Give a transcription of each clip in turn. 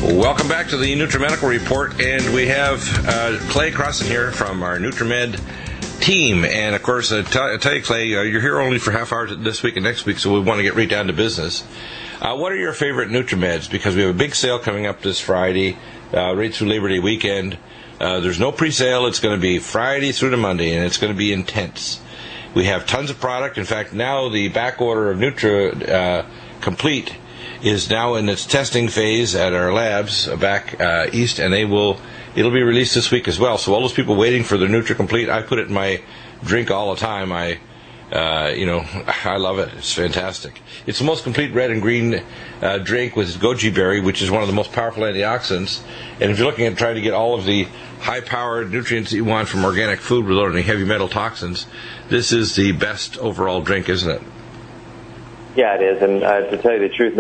Welcome back to the Nutrimedical Report, and we have Clay Crossan here from our Nutrimed team. And of course, I tell you, Clay, you're here only for half hours this week and next week, so we want to get right down to business. What are your favorite Nutrimeds? Because we have a big sale coming up this Friday, right through Labor Day weekend. There's no pre-sale. It's going to be Friday through to Monday, and it's going to be intense. We have tons of product. In fact, now the back order of Nutra Complete is now in its testing phase at our labs back east, and it'll be released this week as well. So all those people waiting for the Nutra Complete, I put it in my drink all the time. I love it. It's fantastic. It's the most complete red and green drink with goji berry, which is one of the most powerful antioxidants. And if you're looking at trying to get all of the high-powered nutrients that you want from organic food without any heavy metal toxins, this is the best overall drink, isn't it? Yeah, it is. And to tell you the truth,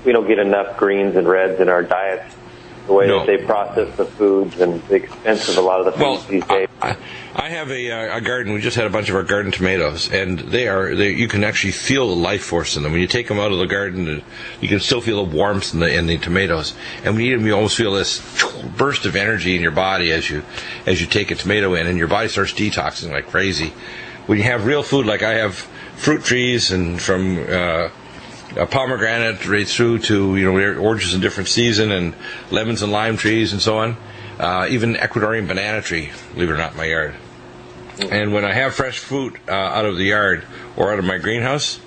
we don't get enough greens and reds in our diets. The way that they process the foods and the expense of a lot of the foods these days. I have a garden. We just had a bunch of our garden tomatoes, and you can actually feel the life force in them. When you take them out of the garden, you can still feel the warmth in the tomatoes. And when you eat them, you almost feel this burst of energy in your body as you take a tomato in, and your body starts detoxing like crazy. When you have real food, like I have fruit trees, and from a pomegranate right through to oranges in different season, and lemons and lime trees and so on. Even Ecuadorian banana tree, believe it or not, in my yard. And when I have fresh fruit out of the yard or out of my greenhouse,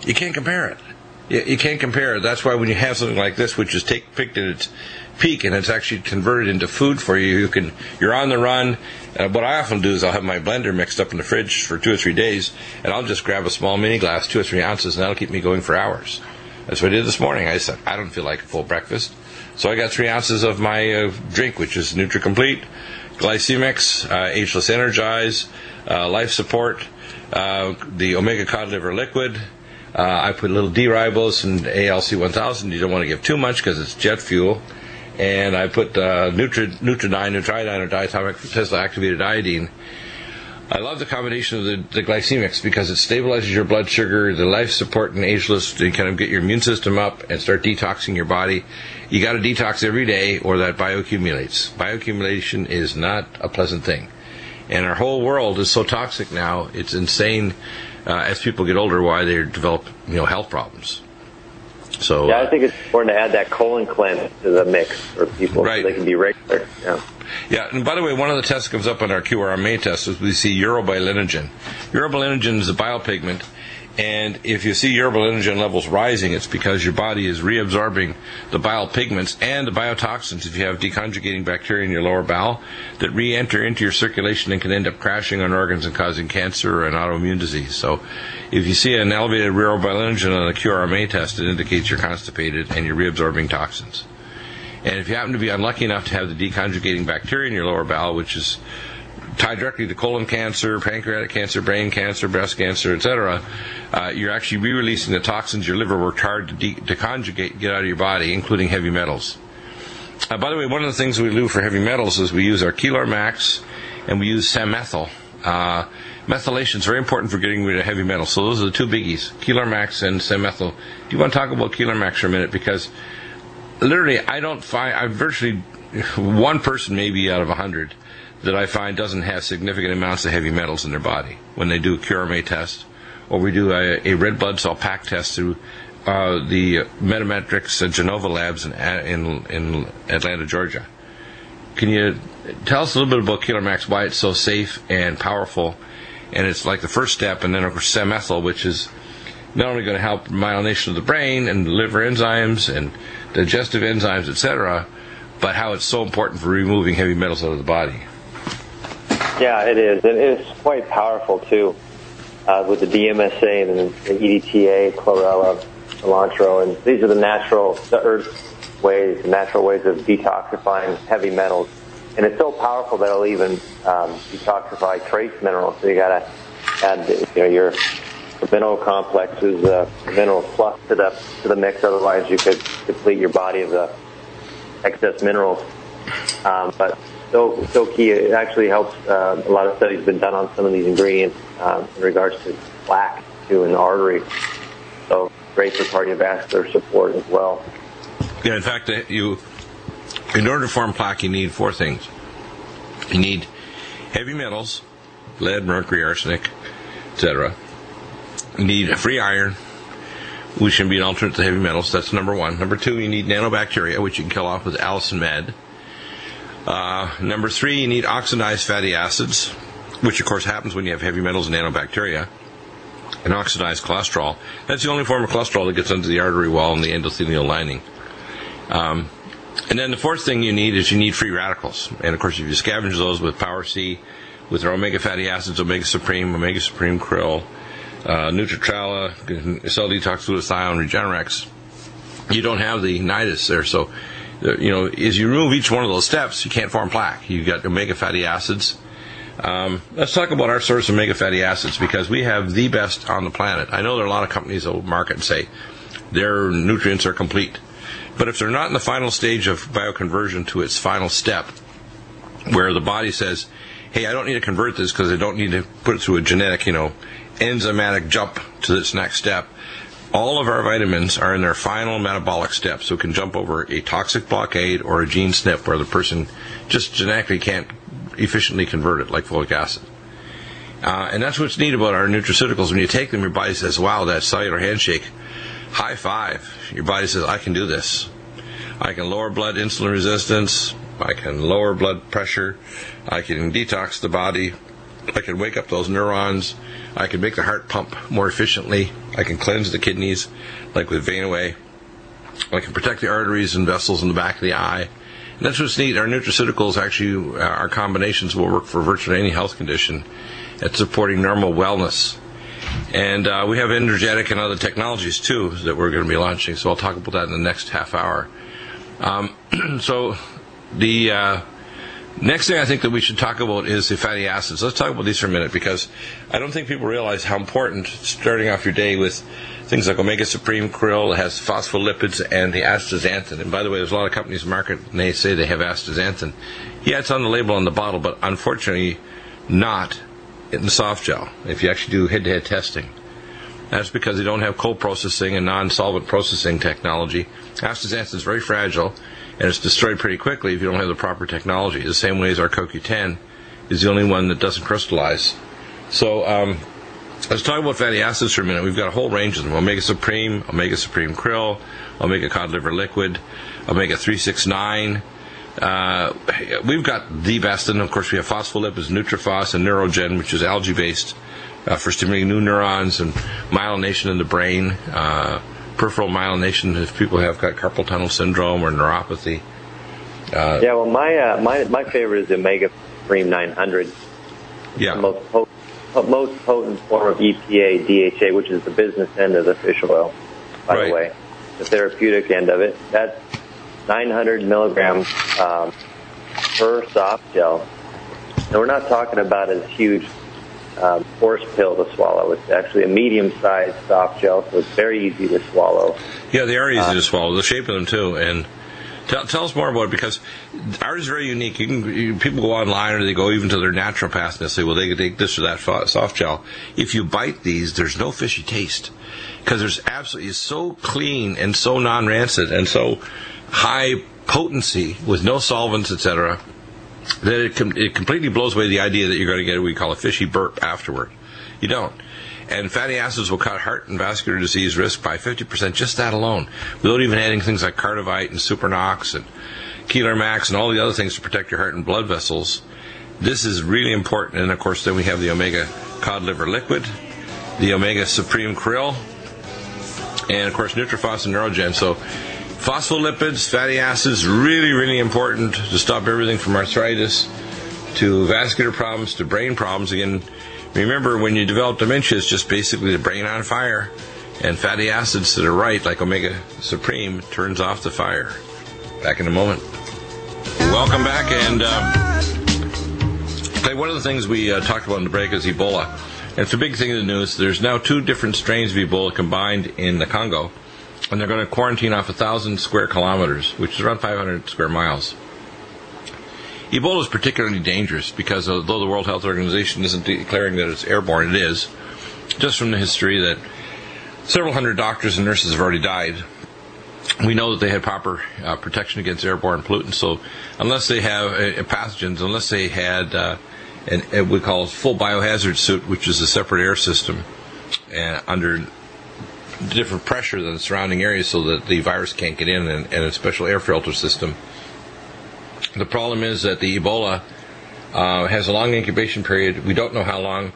you can't compare it. You can't compare it. That's why when you have something like this, which is picked at its peak and it's actually converted into food for you, you're on the run. What I often do is I'll have my blender mixed up in the fridge for 2 or 3 days, and I'll just grab a small mini glass, 2 or 3 ounces, and that'll keep me going for hours. That's what I did this morning. I said, I don't feel like a full breakfast. So I got 3 ounces of my drink, which is Nutri Complete, Glycemics, Ageless Energize, Life Support, the Omega Cod Liver Liquid. I put a little D-ribose and ALC 1000. You don't want to give too much because it's jet fuel. And I put Nutridine, or diatomic Tesla activated iodine. I love the combination of the glycemics because it stabilizes your blood sugar, the life support and ageless to kind of get your immune system up and start detoxing your body. You got to detox every day or that bioaccumulates. Bioaccumulation is not a pleasant thing. And our whole world is so toxic now, it's insane as people get older why they develop health problems. So I think it's important to add that colon cleanse to the mix for people so they can be regular. Yeah, and by the way, one of the tests that comes up on our QRMA test is we see urobilinogen. Urobilinogen is a biopigment, and if you see urobilinogen levels rising, it's because your body is reabsorbing the bile pigments and the biotoxins if you have deconjugating bacteria in your lower bowel that re-enter into your circulation and can end up crashing on organs and causing cancer or an autoimmune disease. So if you see an elevated urobilinogen on a QRMA test, it indicates you're constipated and you're reabsorbing toxins. And if you happen to be unlucky enough to have the deconjugating bacteria in your lower bowel, which is tied directly to colon cancer, pancreatic cancer, brain cancer, breast cancer, etc., you're actually re-releasing the toxins your liver worked hard to conjugate, get out of your body, including heavy metals. By the way, one of the things we do for heavy metals is we use our Kelar Max and we use Samethyl. Methylation is very important for getting rid of heavy metals. So those are the two biggies, Kelar Max and Samethyl. Do you want to talk about Kelar Max for a minute? Because literally, I'm virtually one person maybe out of 100 that I find doesn't have significant amounts of heavy metals in their body when they do a QRMA test, or we do a red blood cell pack test through the Metametrics Genova labs in Atlanta, Georgia. Can you tell us a little bit about Kelar Max, why it's so safe and powerful? And it's like the first step, and then of course Samethyl, which is not only going to help myelination of the brain and liver enzymes and digestive enzymes, etc., but how it's so important for removing heavy metals out of the body. Yeah, it is. And it's quite powerful, too, with the DMSA and the EDTA, chlorella, cilantro. And these are the earth's ways, the natural ways of detoxifying heavy metals. And it's so powerful that it'll even detoxify trace minerals. So you got to add your mineral complexes, mineral plus to the mix. Otherwise, you could deplete your body of the excess minerals. But so key. It actually helps. A lot of studies have been done on some of these ingredients in regards to plaque too in the artery. So great for cardiovascular support as well. Yeah, in fact, you In order to form plaque, you need 4 things. You need heavy metals, lead, mercury, arsenic, etc. You need free iron, which can be an alternate to heavy metals. That's number 1. Number 2, you need nanobacteria, which you can kill off with allicin med. Number 3, you need oxidized fatty acids, which of course happens when you have heavy metals and nanobacteria. And oxidized cholesterol. That's the only form of cholesterol that gets under the artery wall and the endothelial lining. And then the 4th thing you need is you need free radicals. And of course, if you scavenge those with Power C, with our omega fatty acids, omega supreme krill, Nutritrala, cell detox, glutathione, Regenerex, you don't have the nidus there. So, as you remove each one of those steps, you can't form plaque. You've got omega fatty acids. Let's talk about our source of omega fatty acids, because we have the best on the planet. I know there are a lot of companies that will market and say their nutrients are complete. But if they're not in the final stage of bioconversion to its final step, where the body says, hey, I don't need to convert this because I don't need to put it through a genetic, enzymatic jump to this next step, all of our vitamins are in their final metabolic step, so it can jump over a toxic blockade or a gene snip where the person just genetically can't efficiently convert it, like folic acid. And that's what's neat about our nutraceuticals. When you take them, your body says, wow, that cellular handshake, high five. Your body says, I can do this. I can lower blood insulin resistance. I can lower blood pressure. I can detox the body. I can wake up those neurons. I can make the heart pump more efficiently. I can cleanse the kidneys, like with Vein Away. I can protect the arteries and vessels in the back of the eye. And that's what's neat. Our nutraceuticals, actually, our combinations will work for virtually any health condition at supporting normal wellness. And we have energetic and other technologies, too, that we're going to be launching. So I'll talk about that in the next half hour. So the next thing I think that we should talk about is the fatty acids. Let's talk about these for a minute, because I don't think people realize how important starting off your day with things like omega supreme krill that has phospholipids and the astaxanthin. And by the way, there's a lot of companies market and they say they have astaxanthin. Yeah, it's on the label on the bottle, but unfortunately not in the soft gel, if you actually do head-to-head testing. That's because they don't have cold processing and non-solvent processing technology. Astaxanthin is very fragile, and it's destroyed pretty quickly if you don't have the proper technology. The same way as our CoQ10 is the only one that doesn't crystallize. So let's talk about fatty acids for a minute. We've got a whole range of them. Omega supreme krill, omega cod liver liquid, omega 369. We've got the best, and of course we have phospholipids, Nutrifos, and Neurogen, which is algae-based, for stimulating new neurons and myelination in the brain, peripheral myelination if people have got carpal tunnel syndrome or neuropathy. My favorite is Omega Supreme 900. Yeah. The most potent form of EPA, DHA, which is the business end of the fish oil, by the way, the therapeutic end of it. That's 900 milligrams per soft gel. And we're not talking about a huge horse pill to swallow. It's actually a medium-sized soft gel, so it's very easy to swallow. Yeah, they are easy to swallow. The shape of them, too. And tell us more about it, because ours is very unique. People go online or they go even to their naturopath and they say, well, they can take this or that soft gel. If you bite these, there's no fishy taste, because it's so clean and so non-rancid and so high potency with no solvents, etc., that it completely blows away the idea that you're going to get what we call a fishy burp afterward. You don't. And fatty acids will cut heart and vascular disease risk by 50%, just that alone, without even adding things like Cardivite and Supernox and Keeler Max and all the other things to protect your heart and blood vessels. This is really important. And of course, then we have the omega cod liver liquid, the omega supreme krill, and of course Nutrifos and Neurogen. So phospholipids, fatty acids, really, really important to stop everything from arthritis to vascular problems to brain problems. Again, remember, when you develop dementia, it's just basically the brain on fire, and fatty acids that are right, like omega supreme, turns off the fire. Back in a moment. Welcome back, and one of the things we talked about in the break is Ebola. And it's a big thing in the news. There's now 2 different strains of Ebola combined in the Congo, and they're going to quarantine off 1,000 square kilometers, which is around 500 square miles. Ebola is particularly dangerous because although the World Health Organization isn't declaring that it's airborne, it is. Just from the history that several hundred doctors and nurses have already died we know that they had proper protection against airborne pollutants. So unless they have pathogens, unless they had what we call a full biohazard suit, which is a separate air system under different pressure than the surrounding areas so that the virus can't get in, and a special air filter system. The problem is that the Ebola has a long incubation period. We don't know how long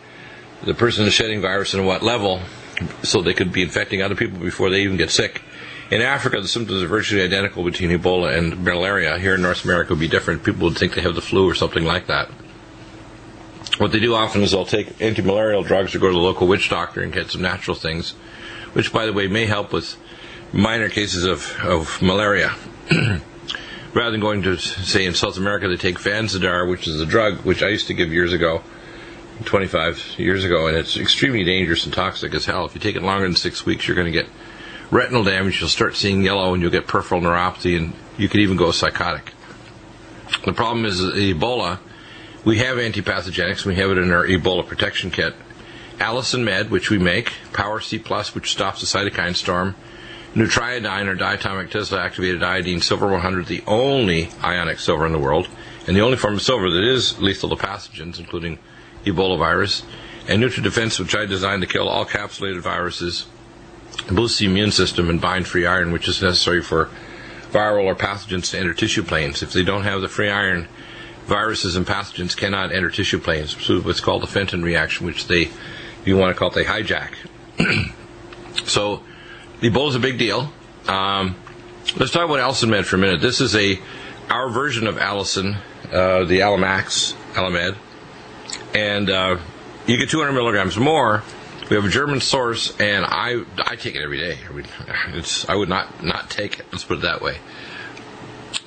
the person is shedding virus and what level, so they could be infecting other people before they even get sick. In Africa, the symptoms are virtually identical between Ebola and malaria. Here in North America, it would be different. People would think they have the flu or something like that. What they do often is they'll take anti-malarial drugs or go to the local witch doctor and get some natural things, which, by the way, may help with minor cases of malaria. Rather than going to, say, in South America, they take Vanzidar, which is a drug which I used to give years ago, 25 years ago, and it's extremely dangerous and toxic as hell. If you take it longer than 6 weeks, you're going to get retinal damage, you'll start seeing yellow, and you'll get peripheral neuropathy, and you could even go psychotic. The problem is that Ebola, we have antipathogenics, we have it in our Ebola protection kit. Allicin Med, which we make, Power C+, which stops the cytokine storm, Nutriodine, or diatomic Tesla-activated iodine, silver 100, the only ionic silver in the world, and the only form of silver that is lethal to pathogens, including Ebola virus, and NutriDefense, which I designed to kill all capsulated viruses, boost the immune system, and bind free iron, which is necessary for viral or pathogens to enter tissue planes. If they don't have the free iron, viruses and pathogens cannot enter tissue planes. So what's called the Fenton reaction, which they, if you want to call it, they hijack. So Ebola is a big deal. Let's talk about Allicin Med for a minute. This is our version of Allicin, the Alamed, and you get 200 milligrams more. We have a German source, and I take it every day. I mean, I would not take it. Let's put it that way.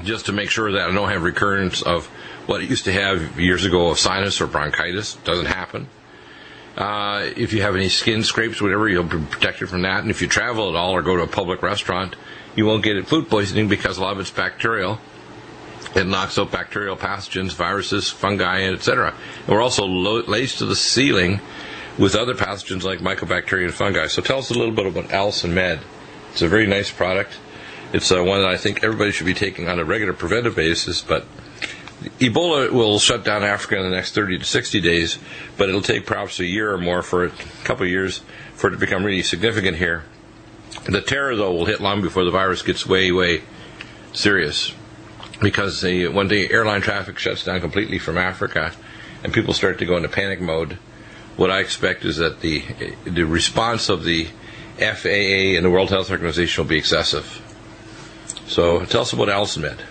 Just to make sure that I don't have recurrence of what it used to have years ago of sinus or bronchitis. Doesn't happen. If you have any skin scrapes, whatever, you'll be protected from that. And if you travel at all or go to a public restaurant, you won't get food poisoning because a lot of it's bacterial. It knocks out bacterial pathogens, viruses, fungi, etc. And we're also laced to the ceiling with other pathogens like mycobacteria and fungi. So tell us a little bit about Allicin Med. It's a very nice product. It's one that I think everybody should be taking on a regular preventive basis, but Ebola will shut down Africa in the next 30 to 60 days, but it'll take perhaps a year or more, for a couple of years, for it to become really significant here. The terror, though, will hit long before the virus gets way, way serious, because when the airline traffic shuts down completely from Africa and people start to go into panic mode, what I expect is that the response of the FAA and the World Health Organization will be excessive. So tell us about Allicin Med.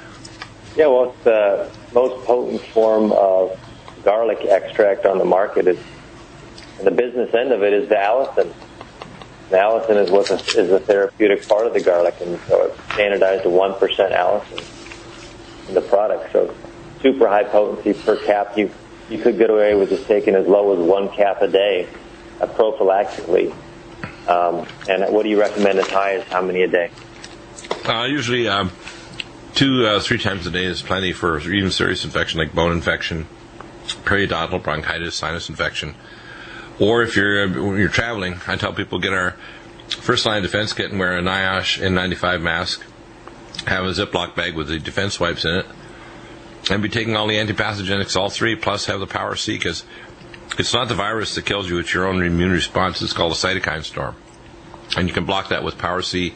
Yeah, well, it's the most potent form of garlic extract on the market. And the business end of it is the allicin. The allicin is the therapeutic part of the garlic, and so it's standardized to 1% allicin in the product. So super high potency per cap. You could get away with just taking as low as 1 cap a day prophylactically. And what do you recommend as high as how many a day? Usually 2-3 times a day is plenty for even serious infection like bone infection, periodontal bronchitis, sinus infection. Or if you're traveling, I tell people get our first line defense kit and wear a NIOSH N95 mask, have a Ziploc bag with the defense wipes in it, and be taking all the antipathogenics, all three, plus have the Power C, because it's not the virus that kills you, it's your own immune response. It's called a cytokine storm. And you can block that with Power C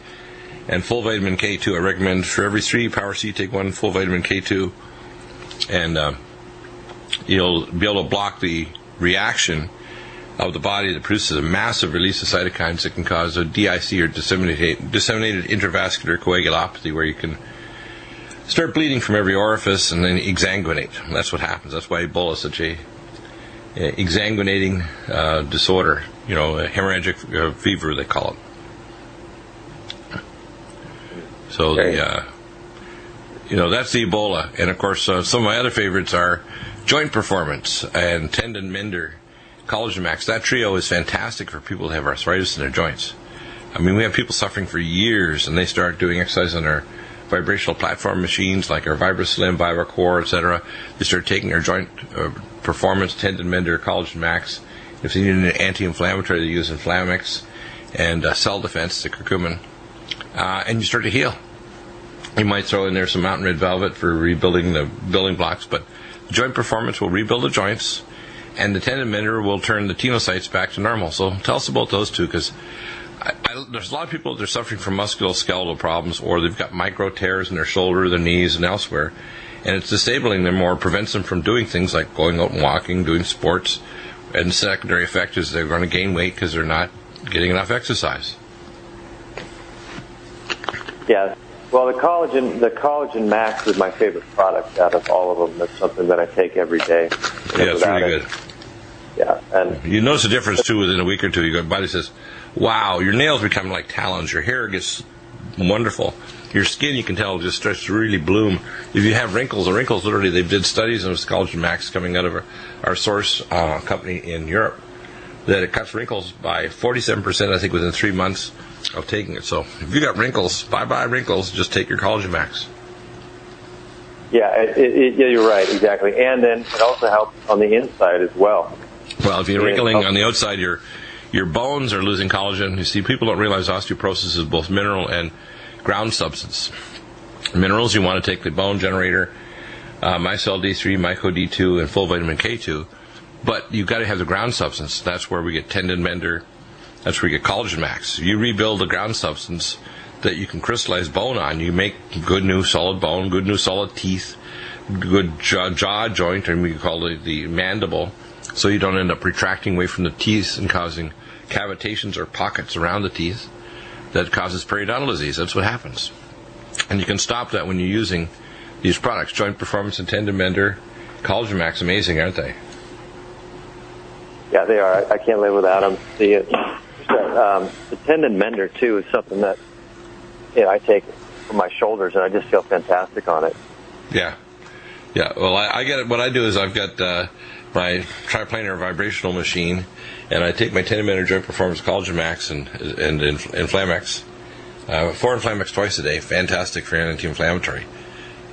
and full vitamin K2. I recommend for every 3 Power C, take 1 full vitamin K2, and you'll be able to block the reaction of the body that produces a massive release of cytokines that can cause a DIC, or disseminated intravascular coagulopathy, where you can start bleeding from every orifice and then exsanguinate. That's what happens. That's why Ebola is such a exsanguinating disorder. A hemorrhagic fever, they call it. So that's the Ebola. And of course, some of my other favorites are Joint Performance and Tendon Mender, Collagen Max. That trio is fantastic for people who have arthritis in their joints. I mean, we have people suffering for years, and they start doing exercise on our vibrational platform machines like our VibraSlim, VibraCore, etc. They start taking our Joint Performance, Tendon Mender, Collagen Max. If they need an anti-inflammatory, they use Inflamix, and Cell Defense, the curcumin. and you start to heal. You might throw in there some mountain red velvet for rebuilding the building blocks, but joint performance will rebuild the joints, and the tendon mender will turn the tenocytes back to normal. So tell us about those two, because there's a lot of people that are suffering from musculoskeletal problems, or they've got micro tears in their shoulder, their knees, and elsewhere, and it's disabling them or prevents them from doing things like going out and walking, doing sports, and the secondary effect is they're going to gain weight because they're not getting enough exercise. Yeah. Well, the collagen max is my favorite product out of all of them. That's something that I take every day. Yeah, it's really good. Yeah, and you notice a difference too within a week or two. Your body says, "Wow, your nails become like talons. Your hair gets wonderful. Your skin, you can tell, just starts to really bloom. If you have wrinkles, the wrinkles literally, they did studies on collagen max coming out of our source company in Europe, that it cuts wrinkles by 47%, I think, within 3 months of taking it. So if you got wrinkles, bye-bye wrinkles, just take your collagen max. Yeah, yeah, you're right, exactly. And then it also helps on the inside as well. Well, if you're wrinkling on the outside, your bones are losing collagen. You see, people don't realize osteoporosis is both mineral and ground substance. Minerals, you want to take the bone generator, micelle D3, myco D2, and full vitamin K2, but you've got to have the ground substance. That's where we get tendon mender. That's where you get collagen max. You rebuild the ground substance that you can crystallize bone on. You make good new solid bone, good new solid teeth, good jaw joint, and we call it the mandible, so you don't end up retracting away from the teeth and causing cavitations or pockets around the teeth that causes periodontal disease. That's what happens. And you can stop that when you're using these products. Joint Performance and Tendon Mender, Collagen Max, amazing, aren't they? Yeah, they are. I can't live without them. The tendon mender, too, is something that I take for my shoulders, and I just feel fantastic on it. Yeah. Yeah, well, I get it. What I do is I've got my triplanar vibrational machine, and I take my tendon mender, Joint Performance, Collagen Max, and Inflamex. 4 Inflamex twice a day, fantastic for anti-inflammatory.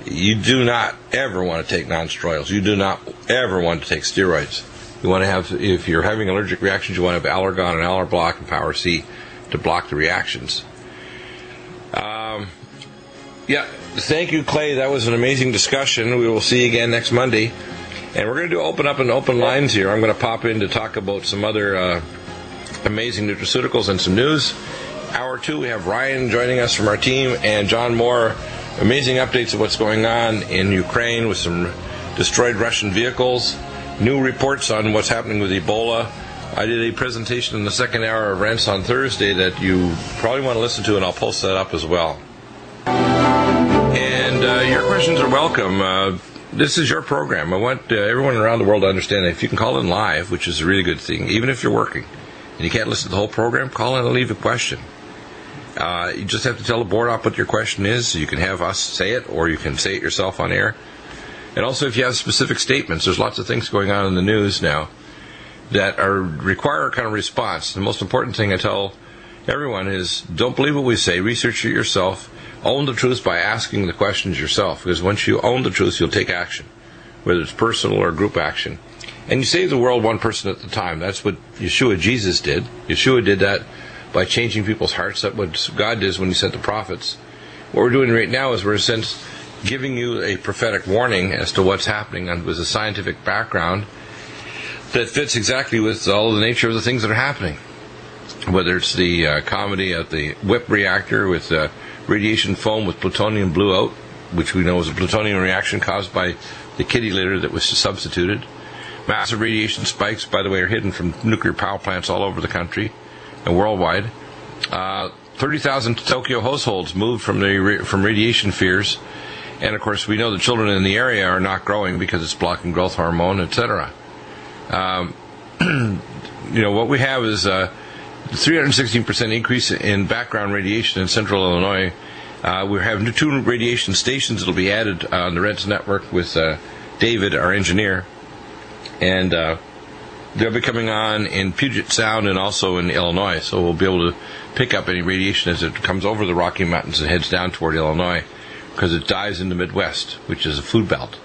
You do not ever want to take non-steroidals. You do not ever want to take steroids. You want to have, if you're having allergic reactions, you want to have Allergon and Allerblock and Power C to block the reactions. Yeah, thank you, Clay. That was an amazing discussion. We will see you again next Monday. And we're going to do open lines here. I'm going to pop in to talk about some other amazing nutraceuticals and some news. Hour 2, we have Ryan joining us from our team, and John Moore, amazing updates of what's going on in Ukraine with some destroyed Russian vehicles, new reports on what's happening with Ebola. I did a presentation in the second hour of Rents on Thursday that you probably want to listen to, and I'll post that up as well. And your questions are welcome. This is your program. I want everyone around the world to understand that if you can call in live, which is a really good thing, even if you're working, and you can't listen to the whole program, call in and leave a question. You just have to tell the board op what your question is. You can have us say it, or you can say it yourself on air. And also, if you have specific statements, there's lots of things going on in the news now that require a kind of response. The most important thing I tell everyone is, don't believe what we say. Research it yourself. Own the truth by asking the questions yourself. Because once you own the truth, you'll take action, whether it's personal or group action. And you save the world one person at a time. That's what Yeshua, Jesus, did. Yeshua did that by changing people's hearts. That's what God did when He sent the prophets. What we're doing right now is we're, in a sense, giving you a prophetic warning as to what's happening with a scientific background that fits exactly with all the nature of the things that are happening. Whether it's the comedy at the WIP reactor with radiation foam with plutonium blew out, which we know is a plutonium reaction caused by the kitty litter that was substituted. Massive radiation spikes, by the way, are hidden from nuclear power plants all over the country and worldwide. 30,000 Tokyo households moved from radiation fears. And, of course, we know the children in the area are not growing because it's blocking growth hormone, etc. What we have is a 316% increase in background radiation in central Illinois. We have 2 radiation stations that will be added on the Reds Network with David, our engineer. And they'll be coming on in Puget Sound and also in Illinois. So we'll be able to pick up any radiation as it comes over the Rocky Mountains and heads down toward Illinois, because it dies in the Midwest, which is a food belt.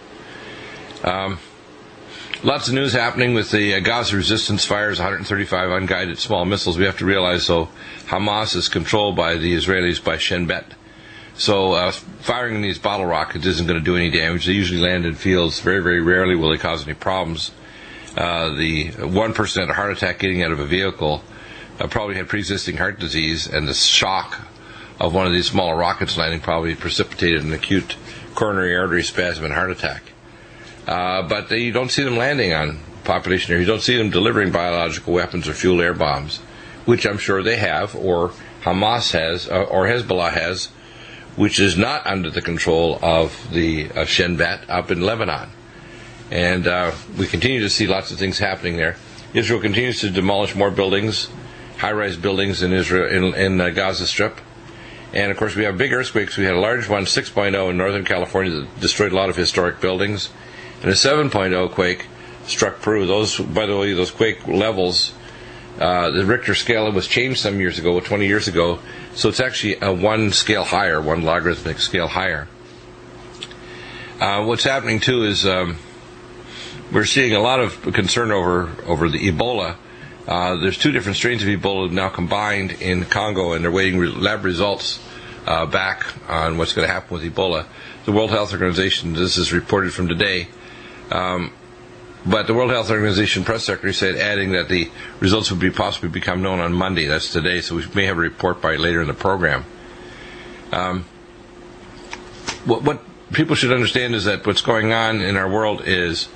Lots of news happening with the Gaza resistance fires, 135 unguided small missiles. We have to realize, though, Hamas is controlled by the Israelis by Shin Bet. So firing these bottle rockets isn't going to do any damage. They usually land in fields. Very, very rarely will they cause any problems. The one person had a heart attack getting out of a vehicle probably had pre-existing heart disease, and the shock of one of these smaller rockets landing probably precipitated an acute coronary artery spasm and heart attack. But you don't see them landing on population areas. You don't see them delivering biological weapons or fuel air bombs, which I'm sure they have, or Hamas has, or Hezbollah has, which is not under the control of the Shin Bet up in Lebanon. And we continue to see lots of things happening there. Israel continues to demolish more buildings, high-rise buildings in Israel, in Gaza Strip. And, of course, we have big earthquakes. We had a large one, 6.0, in Northern California that destroyed a lot of historic buildings. And a 7.0 quake struck Peru. Those, by the way, those quake levels, the Richter scale was changed some years ago, 20 years ago. So it's actually a one scale higher, one logarithmic scale higher. What's happening, too, is we're seeing a lot of concern over the Ebola. There's two different strains of Ebola now combined in Congo, and they're waiting lab results back on what's going to happen with Ebola. The World Health Organization, this is reported from today, but the World Health Organization press secretary said, adding that the results would possibly become known on Monday. That's today, so we may have a report by later in the program. What people should understand is that what's going on in our world is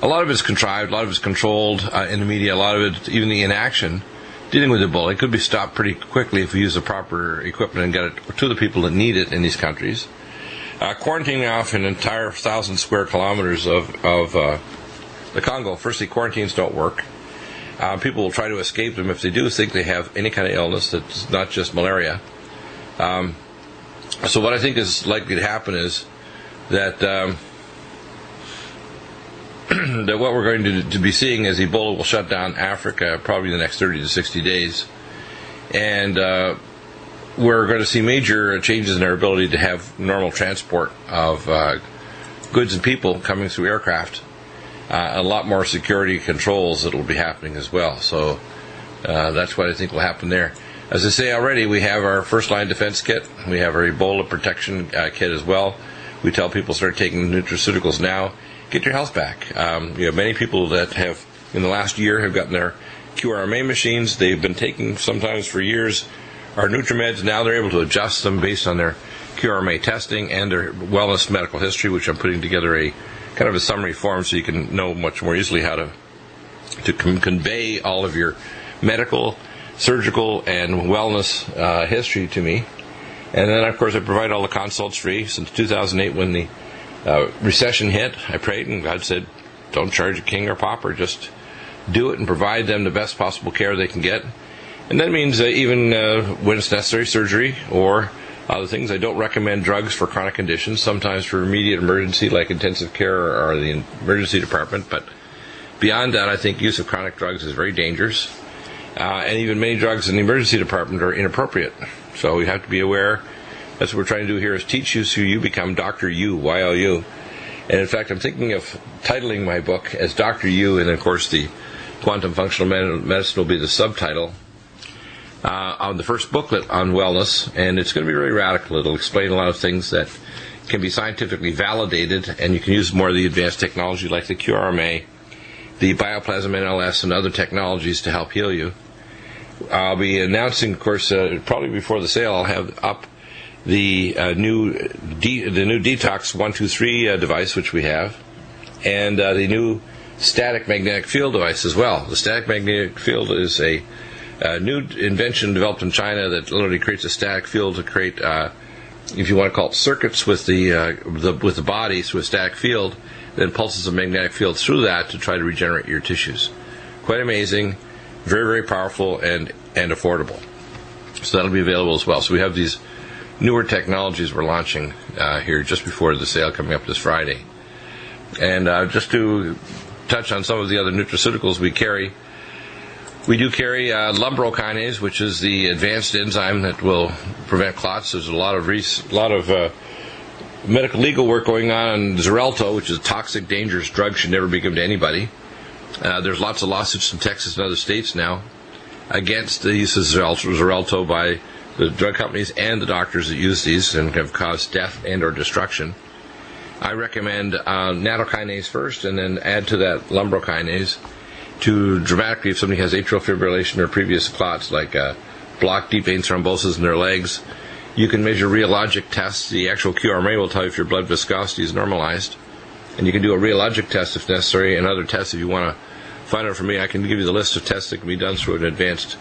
a lot of it's contrived, a lot of it's controlled in the media, a lot of it, even the inaction, dealing with Ebola. It could be stopped pretty quickly if we use the proper equipment and get it to the people that need it in these countries. Quarantining off an entire 1,000 square kilometers of the Congo. Firstly, quarantines don't work. People will try to escape them if they do think they have any kind of illness that's not just malaria. So what I think is likely to happen is that that what we're going to be seeing is Ebola will shut down Africa probably in the next 30 to 60 days. And we're going to see major changes in our ability to have normal transport of goods and people coming through aircraft. A lot more security controls that will be happening as well. So that's what I think will happen there. As I say already, we have our first-line defense kit. We have our Ebola protection kit as well. We tell people start taking nutraceuticals now. Get your health back. You have many people that have, in the last year, have gotten their QRMA machines. They've been taking, sometimes for years, our Nutrimeds. Now they're able to adjust them based on their QRMA testing and their wellness medical history, which I'm putting together a kind of a summary form so you can know much more easily how to convey all of your medical, surgical, and wellness history to me. And then, of course, I provide all the consults free. Since 2008, when the recession hit, I prayed, and God said, don't charge a king or pauper, just do it and provide them the best possible care they can get. And that means even when it's necessary, surgery or other things. I don't recommend drugs for chronic conditions, sometimes for immediate emergency like intensive care or the emergency department. But beyond that, I think use of chronic drugs is very dangerous. And even many drugs in the emergency department are inappropriate. So we have to be aware. That's what we're trying to do here, is teach you so you become Dr. U, Y-O-U. And in fact, I'm thinking of titling my book as Dr. U, and of course the Quantum Functional Medicine will be the subtitle on the first booklet on wellness. And it's going to be really radical. It'll explain a lot of things that can be scientifically validated, and you can use more of the advanced technology like the QRMA, the Bioplasm NLS, and other technologies to help heal you. I'll be announcing, of course, probably before the sale, I'll have up the new Detox 123 device, which we have, and the new static magnetic field device as well. The static magnetic field is a new invention developed in China that literally creates a static field to create, if you want to call it, circuits with the body through a static field, then pulses a magnetic field through that to try to regenerate your tissues. Quite amazing, very, very powerful, and affordable. So that'll be available as well. So we have these newer technologies we're launching here just before the sale coming up this Friday. And just to touch on some of the other nutraceuticals we carry, we do carry lumbrokinase, which is the advanced enzyme that will prevent clots. There's a lot of medical legal work going on Xarelto, which is a toxic, dangerous drug, should never be given to anybody. There's lots of lawsuits in Texas and other states now against the use of Xarelto by the drug companies and the doctors that use these and have caused death and or destruction. I recommend nattokinase first, and then add to that lumbrokinase to dramatically, if somebody has atrial fibrillation or previous clots like blocked deep vein thrombosis in their legs. You can measure rheologic tests. The actual QRMA will tell you if your blood viscosity is normalized. And you can do a rheologic test if necessary, and other tests if you want to find out from me. I can give you the list of tests that can be done through an advanced,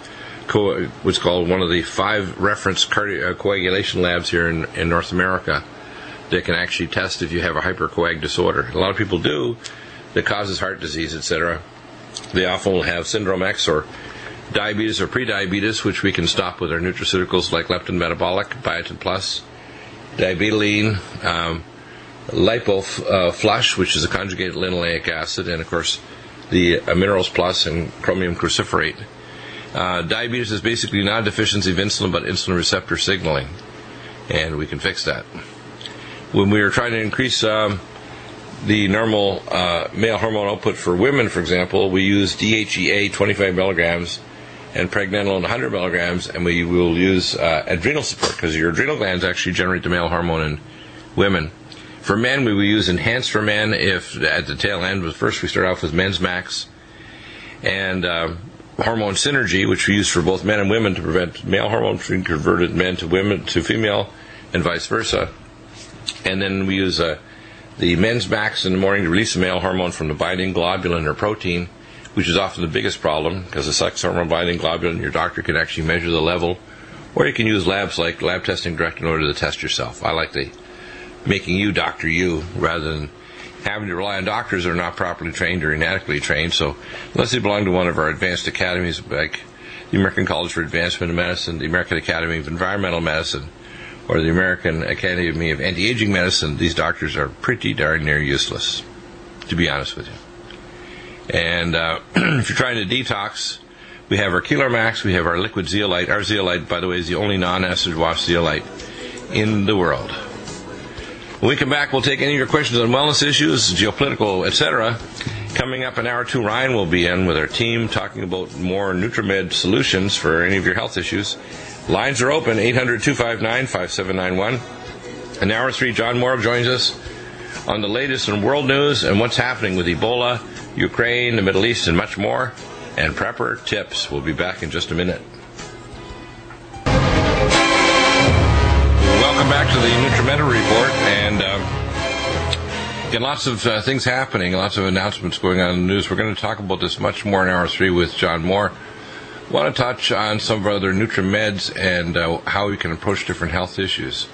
what's called one of the 5 reference coagulation labs here in North America that can actually test if you have a hypercoag disorder. A lot of people do that causes heart disease, etc. They often will have syndrome X or diabetes or prediabetes, which we can stop with our nutraceuticals like leptin metabolic, biotin plus, diabetoline, lipoflush, which is a conjugated linoleic acid, and of course the minerals plus and chromium cruciferate. Diabetes is basically not a deficiency of insulin but insulin receptor signaling, and we can fix that. When we are trying to increase the normal male hormone output for women, for example, we use DHEA 25 milligrams and pregnenolone 100 milligrams, and we will use adrenal support because your adrenal glands actually generate the male hormone in women. For men, we will use Enhanced for Men if at the tail end. But first, we start off with Men's Max and Hormone Synergy, which we use for both men and women to prevent male hormone from being converted men to women to female, and vice versa. And then we use the Men's Max in the morning to release the male hormone from the binding globulin or protein, which is often the biggest problem because the sex hormone binding globulin, your doctor can actually measure the level, or you can use labs like lab testing direct in order to test yourself. I like the making you doctor you rather than having to rely on doctors that are not properly trained or inadequately trained. So unless they belong to one of our advanced academies like the American College for Advancement in Medicine, the American Academy of Environmental Medicine, or the American Academy of Anti-Aging Medicine, these doctors are pretty darn near useless, to be honest with you. And if you're trying to detox, we have our Keeler Max, we have our liquid zeolite. Our zeolite, by the way, is the only non-acid wash zeolite in the world. When we come back, we'll take any of your questions on wellness issues, geopolitical, etc. Coming up in hour 2, Ryan will be in with our team talking about more Nutrimed solutions for any of your health issues. Lines are open, 800-259-5791. In hour 3, John Moore joins us on the latest in world news and what's happening with Ebola, Ukraine, the Middle East, and much more. And prepper tips. We'll be back in just a minute. Welcome back to the Nutrimedical Report, and again, lots of things happening, lots of announcements going on in the news. We're going to talk about this much more in hour 3 with John Moore. I want to touch on some of our other NutriMeds and how we can approach different health issues.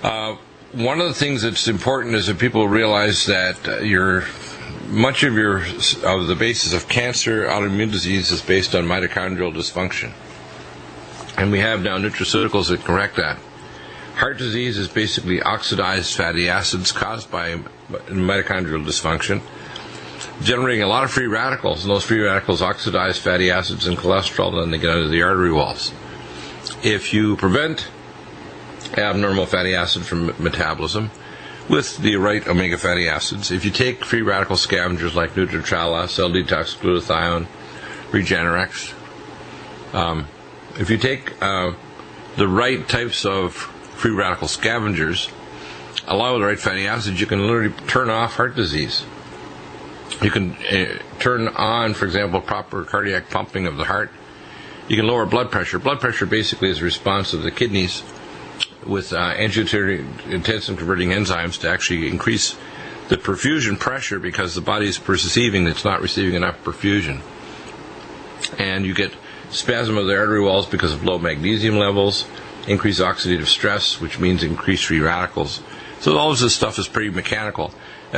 One of the things that's important is that people realize that much of the basis of cancer, autoimmune disease is based on mitochondrial dysfunction. And we have now nutraceuticals that correct that. Heart disease is basically oxidized fatty acids caused by mitochondrial dysfunction, generating a lot of free radicals, and those free radicals oxidize fatty acids and cholesterol, and then they get into the artery walls. If you prevent abnormal fatty acid from metabolism with the right omega fatty acids, if you take free radical scavengers like Nutrichala, Cell Detox, Glutathione, Regenerex, if you take the right types of free radical scavengers, along with the right fatty acids, you can literally turn off heart disease. You can turn on, for example, proper cardiac pumping of the heart. You can lower blood pressure. Blood pressure basically is a response of the kidneys with angiotensin converting enzymes to actually increase the perfusion pressure because the body is perceiving it's not receiving enough perfusion. And you get spasm of the artery walls because of low magnesium levels, increased oxidative stress, which means increased free radicals. So all of this stuff is pretty mechanical.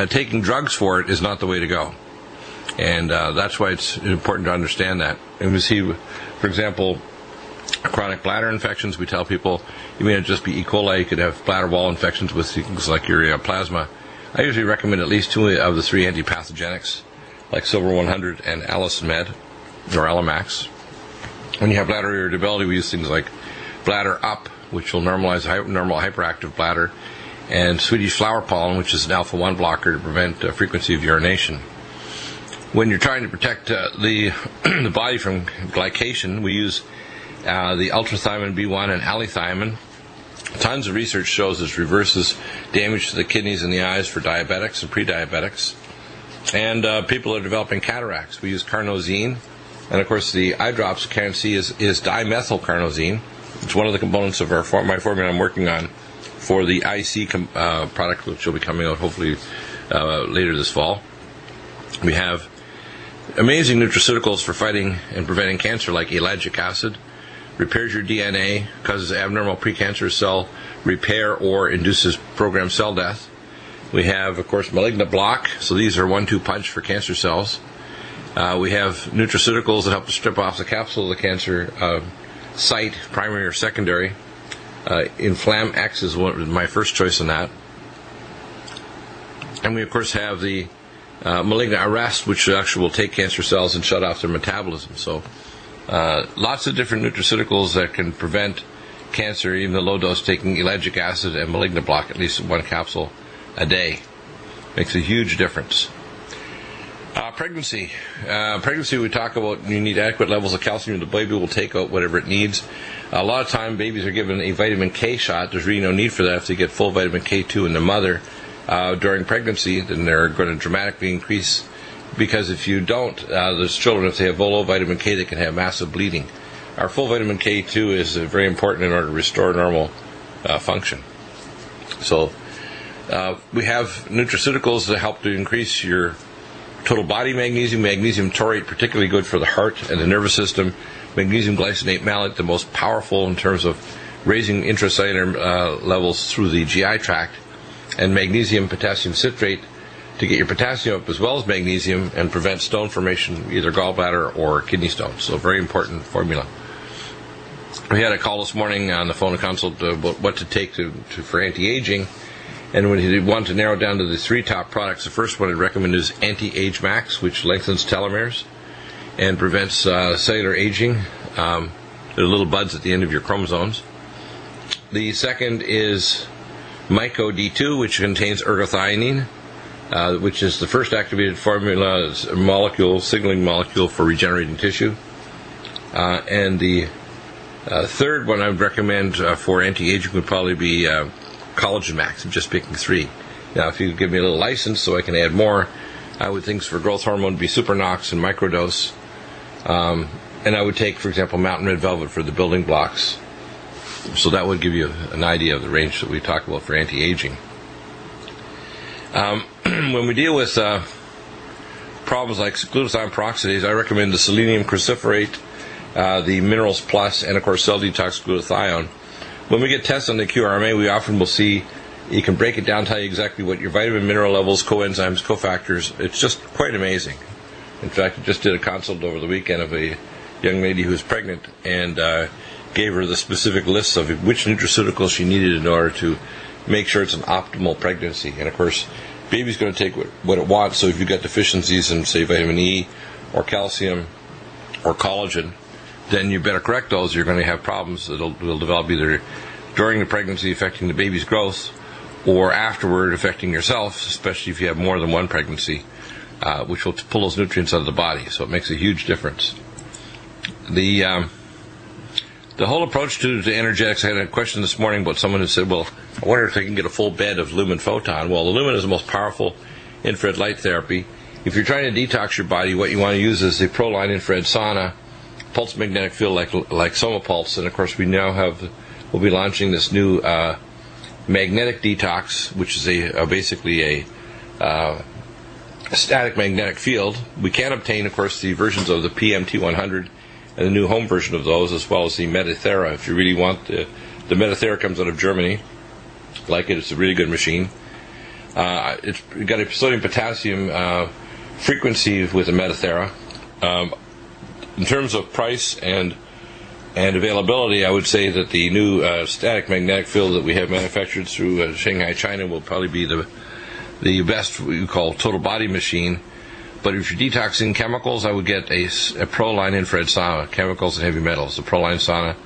Taking drugs for it is not the way to go. And that's why it's important to understand that. And we see, for example, chronic bladder infections. We tell people you may not just be E. coli, you could have bladder wall infections with things like urea plasma. I usually recommend at least 2 of the 3 antipathogenics, like Silver 100 and Alisamed, or Alamax. When you have bladder irritability, we use things like Bladder Up, which will normalize normal hyperactive bladder, and Swedish flower pollen, which is an alpha-1 blocker to prevent frequency of urination. When you're trying to protect the the body from glycation, we use the ultrathymine B1 and allithiamine. Tons of research shows this reverses damage to the kidneys and the eyes for diabetics and pre-diabetics. And people are developing cataracts. We use carnosine. And, of course, the eye drops you can't see is dimethylcarnosine. It's one of the components of my formula I'm working on for the IC product, which will be coming out hopefully later this fall. We have amazing nutraceuticals for fighting and preventing cancer, like ellagic acid. Repairs your DNA, causes abnormal precancerous cell repair, or induces programmed cell death. We have, of course, malignant block. So these are 1-2 punch for cancer cells. We have nutraceuticals that help to strip off the capsule of the cancer site, primary or secondary. Inflam X is my first choice in that. And we, of course, have the malignant arrest, which actually will take cancer cells and shut off their metabolism. So lots of different nutraceuticals that can prevent cancer, even the low dose, taking ellagic acid and malignant block, at least 1 capsule a day. Makes a huge difference. Pregnancy. Pregnancy, we talk about you need adequate levels of calcium. The baby will take out whatever it needs. A lot of time, babies are given a vitamin K shot. There's really no need for that if they get full vitamin K2 in the mother during pregnancy. Then they're going to dramatically increase, because if you don't, those children, if they have low vitamin K, they can have massive bleeding. Our full vitamin K2 is very important in order to restore normal function. So we have nutraceuticals that help to increase your total body magnesium. Magnesium taurate, particularly good for the heart and the nervous system. Magnesium glycinate malate, the most powerful in terms of raising intracellular levels through the GI tract. And magnesium potassium citrate to get your potassium up as well as magnesium and prevent stone formation, either gallbladder or kidney stones. So very important formula. We had a call this morning on the phone consult about what to take for anti-aging. And when he wanted to narrow down to the 3 top products, the first one I'd recommend is Anti-Age Max, which lengthens telomeres and prevents cellular aging. There are little buds at the end of your chromosomes. The second is Myco D2, which contains ergothioneine, which is the first activated formula signaling molecule for regenerating tissue. And the third one I would recommend for anti-aging would probably be Collagen Max. I'm just picking 3. Now, if you could give me a little license so I can add more, I would think for growth hormone would be Supernox and Microdose. And I would take, for example, Mountain Red Velvet for the building blocks. So that would give you an idea of the range that we talk about for anti-aging. When we deal with problems like glutathione peroxidase, I recommend the selenium cruciferate, the Minerals Plus, and, of course, Cell Detox Glutathione. When we get tests on the QRMA, we often will see, you can break it down, tell you exactly what your vitamin, mineral levels, coenzymes, cofactors. It's just quite amazing. In fact, I just did a consult over the weekend of a young lady who was pregnant and gave her the specific lists of which nutraceuticals she needed in order to make sure it's an optimal pregnancy. And, of course, baby's going to take what it wants. So if you've got deficiencies in, say, vitamin E or calcium or collagen, then you better correct those. You're going to have problems that will develop either during the pregnancy, affecting the baby's growth, or afterward, affecting yourself, especially if you have more than one pregnancy, which will pull those nutrients out of the body. So it makes a huge difference. The whole approach to energetics, I had a question this morning about someone who said, well, I wonder if they can get a full bed of lumen photon. Well, the lumen is the most powerful infrared light therapy. If you're trying to detox your body, what you want to use is the ProLine infrared sauna, pulse magnetic field like SomaPulse, and of course we'll be launching this new magnetic detox, which is basically a static magnetic field. We can obtain, of course, the versions of the PMT100 and the new home version of those, as well as the Medithera. If you really want, the Medithera comes out of Germany. Like it, it's a really good machine. It's got a sodium potassium frequency with the Medithera. In terms of price and availability, I would say that the new static magnetic field that we have manufactured through Shanghai, China, will probably be the best, what you call, total body machine. But if you're detoxing chemicals, I would get a ProLine infrared sauna, chemicals and heavy metals, the ProLine sauna,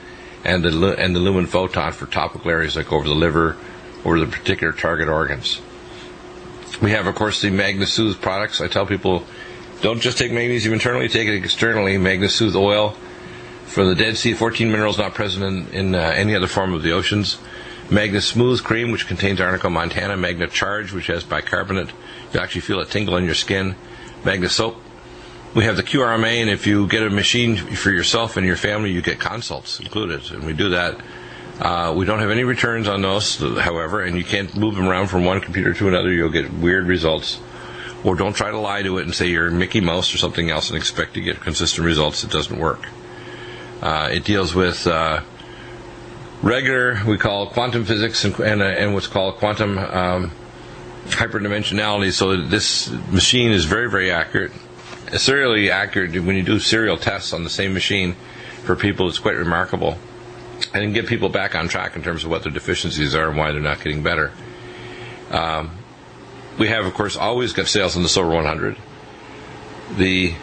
and the lumen photon for topical areas like over the liver over the particular target organs. We have, of course, the MagnaSoothe products. I tell people, don't just take magnesium internally, take it externally. MagnaSoothe oil for the Dead Sea, 14 minerals not present in any other form of the oceans. MagnaSmooth cream, which contains Arnica montana. MagnaCharge, which has bicarbonate. You actually feel it tingle in your skin. MagnaSoap. We have the QRMA, and if you get a machine for yourself and your family, you get consults included, and we do that. We don't have any returns on those, however, and you can't move them around from one computer to another. You'll get weird results. Or don't try to lie to it and say you're Mickey Mouse or something else and expect to get consistent results. It doesn't work. It deals with regular, we call quantum physics, and what's called quantum hyperdimensionality. So this machine is very, very accurate. Serially accurate. When you do serial tests on the same machine for people, it's quite remarkable. And get people back on track in terms of what their deficiencies are and why they're not getting better. We have, of course, always got sales on the Silver 100. The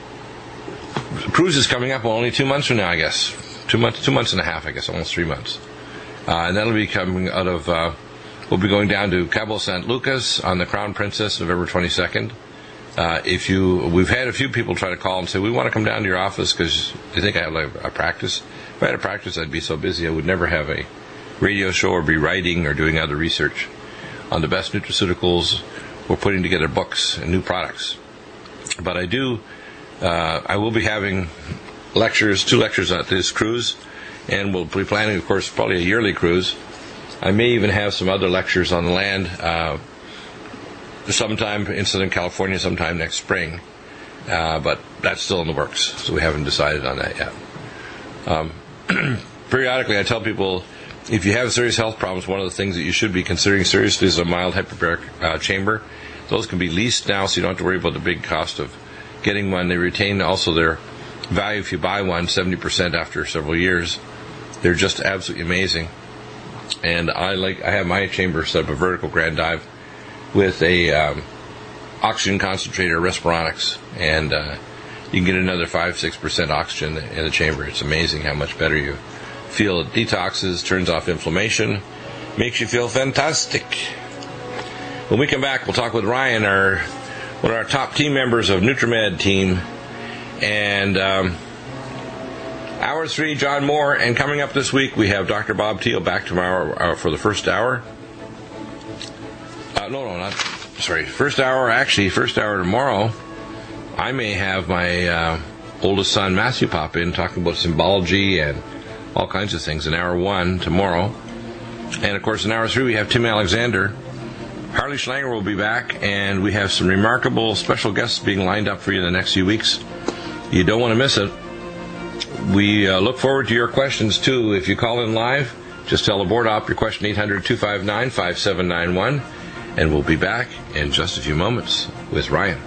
cruise is coming up only 2 months from now, I guess. 2 months and a half, I guess, almost 3 months. And that'll be coming out of, we'll be going down to Cabo San Lucas on the Crown Princess, November 22nd. We've had a few people try to call and say, we want to come down to your office because they think I have a practice. If I had a practice, I'd be so busy I would never have a radio show or be writing or doing other research on the best nutraceuticals. We're putting together books and new products. But I will be having two lectures at this cruise, and we'll be planning, of course, probably a yearly cruise. I may even have some other lectures on the land sometime in Southern California, sometime next spring. But that's still in the works, so we haven't decided on that yet. Periodically, I tell people, if you have serious health problems, one of the things that you should be considering seriously is a mild hyperbaric chamber. Those can be leased now, so you don't have to worry about the big cost of getting one. They retain also their value if you buy one, 70% after several years. They're just absolutely amazing. And I have my chamber set up a vertical grand dive with a oxygen concentrator, Respironics, and you can get another 5-6% oxygen in the chamber. It's amazing how much better you feel. It detoxes, turns off inflammation, makes you feel fantastic. When we come back, we'll talk with Ryan, one of our top team members of Nutrimed team, and Hour 3, John Moore. And coming up this week, we have Dr. Bob Thiel back tomorrow for the first hour. First hour tomorrow. I may have my oldest son, Matthew, pop in, talking about symbology and all kinds of things in Hour 1 tomorrow. And, of course, in Hour 3, we have Tim Alexander. Harley Schlanger will be back, and we have some remarkable special guests being lined up for you in the next few weeks. You don't want to miss it. We look forward to your questions, too. If you call in live, just tell the board op your question, 800-259-5791, and we'll be back in just a few moments with Ryan.